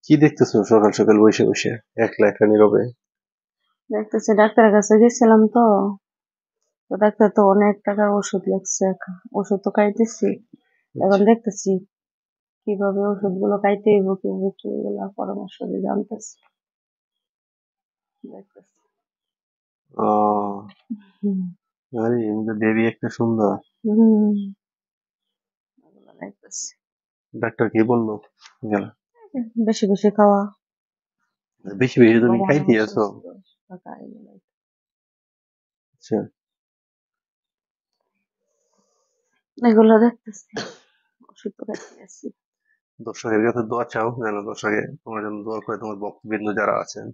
কি দেখতেছো সকাল সকাল বসে বসে একলা একলা নীরবে? দেখতেছি ডাক্তারের কাছে গেছিলাম তো ডাক্তার তো অনেক টাকার ওষুধ লিখছে। ওষুধ তো খাইতেছি। এখন আচ্ছা। দেখতেছি কিভাবে ওষুধ গুলো খাইতে হইব, কিভাবে কি এগুলা পরামর্শ দিয়ে জানতেছি, দেখতেছি। আহ হুম। আরে এমনি দেবী একটা সুন্দর। হুম, এগুলা দেখতেছি। ডাক্তার কি বললো? গেল বেশি বেশি খাওয়া, বেশি বেশি তুমি ঘুমানো, খাইতে আছো? সুস্থ থাকা, আচ্ছা। এগুলো দেখতেছি। ওষুধ তো খাইতে আছি। দর্শকের কাছে দোয়া চাও যেন দর্শকে তোমার জন্য দোয়া করে, তোমার ভক্তবৃন্দ যারা আছেন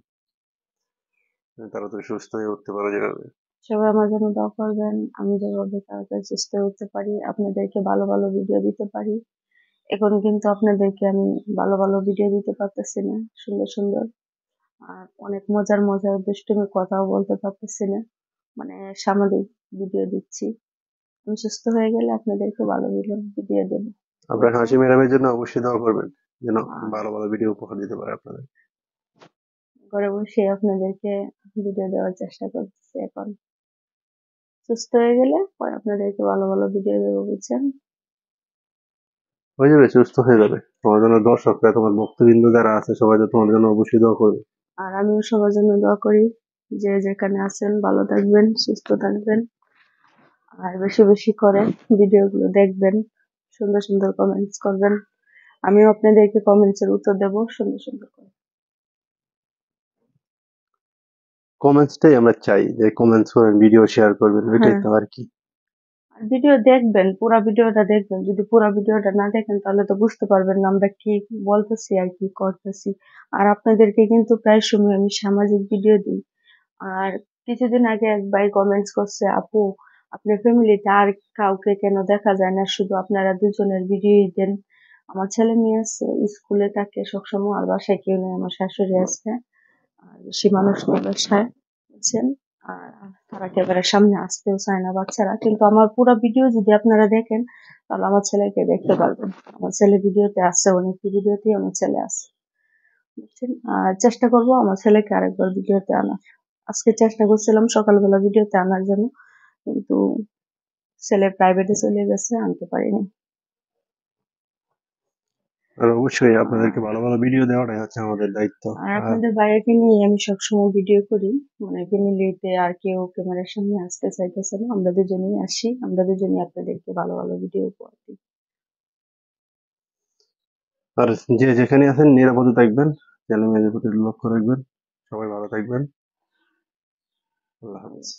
তারা তুমি সুস্থ হয়ে উঠতে পারো যেভাবে। সবাই আমার জন্য দোয়া করবেন, আমি যেভাবে তাড়াতাড়ি সুস্থ হয়ে উঠতে পারি, আপনাদেরকে ভালো ভালো ভিডিও দিতে পারি। এখন কিন্তু আপনাদেরকে আমি ভালো ভালো ভিডিও দিতে পারতেছি না, সুন্দর সুন্দর আর অনেক মজার মজার দুষ্টুমি কথাও বলতে পারতেছি না, মানে সাময়িক ভিডিও দিচ্ছি। আমি সুস্থ হয়ে গেলে আপনাদেরকে ভালো ভিডিও দেবো। ঠিক আপনার আছে? হাসি ম্যাডামের জন্য অবশ্যই দোয়া করবেন যেন আর ভালো ভালো ভিডিও উপহার দিতে পারে আপনাদের। ঘরে বসে আপনাদেরকে ভিডিও দেওয়ার চেষ্টা করতেছি। এখন সুস্থ হয়ে গেলে পরে আপনাদেরকে ভালো ভালো ভিডিও দেবো, বুঝছেন? হয়ে যাবে, সুস্থ হয়ে যাবে। তোমার জন্য দর্শকরা, তোমার ভক্তবৃন্দ যারা আছে সবাই তো তোমার জন্য অবশ্যই দোয়া করবে। আর আমিও সবার জন্য দোয়া করি, যে যেখানে আছেন ভালো থাকবেন, সুস্থ থাকবেন, আর বেশি বেশি করে ভিডিওগুলো দেখবেন, সুন্দর সুন্দর কমেন্টস করবেন। আমিও আপনাদেরকে কমেন্টসের উত্তর দেবো সুন্দর সুন্দর করে। কমেন্টসটাই আমরা চাই, যে কমেন্টস করেন, ভিডিও শেয়ার করবেন, ওইটাই হ্যাঁ, তো আর কি। আর ভিডিও দেখবেন, পুরো ভিডিওটা দেখবেন। যদি পুরো ভিডিওটা না দেখেন তাহলে তো বুঝতে পারবেন না আমরা কি বলতেছি আর কি করতেছি। আর আপনাদেরকে কিন্তু প্রায় সময় আমি সামাজিক ভিডিও দিই। আর কিছুদিন আগে এক ভাই কমেন্টস করছে, আপু আপনার ফ্যামিলিতে আর কাউকে কেন দেখা যায় না, শুধু আপনারা দুজনের ভিডিওই দেন। আমার ছেলে মেয়ে আছে, স্কুলে থাকে সবসময়, আর বাসায় কেউ নেই, আমার শাশুড়ি আছে, আর বেশি মানুষ নেই বাসায়, বুঝছেন? আর তারা একেবারে সামনে আসতেও চায় না বাচ্চারা। কিন্তু আমার পুরো ভিডিও যদি আপনারা দেখেন তাহলে আমার ছেলেকে দেখতে পারবেন। আমার ছেলে ভিডিওতে আছে, অনেক ভিডিওতেই আমার ছেলে আছে, বুঝছেন? আর চেষ্টা করব আমার ছেলেকে আরেকবার ভিডিওতে আনার। আজকে চেষ্টা করছিলাম সকালবেলা ভিডিওতে আনার জন্য, কিন্তু ছেলে প্রাইভেটে চলে গেছে, আনতে পারিনি। আর অবশ্যই আপনাদেরকে আর ভালো ভালো ভিডিও দেওয়াটাই হচ্ছে আমাদের দায়িত্ব। আর আর আপনাদের বাইরেকে নিয়ে আমি সবসময় ভিডিও করি, মানে ফ্যামিলিতে আর কেউ ক্যামেরার সামনে আসতে চাইতেছে না, আমরা দুজনেই আসি, আমরা দুজনেই আপনাদেরকে ভালো ভালো ভিডিও উপহার দিই। আর যে যেখানে আছেন নিরাপদে থাকবেন, ছেলে মেয়েদের প্রতি লক্ষ্য রাখবেন। সবাই ভালো থাকবেন। আল্লাহ হাফেজ।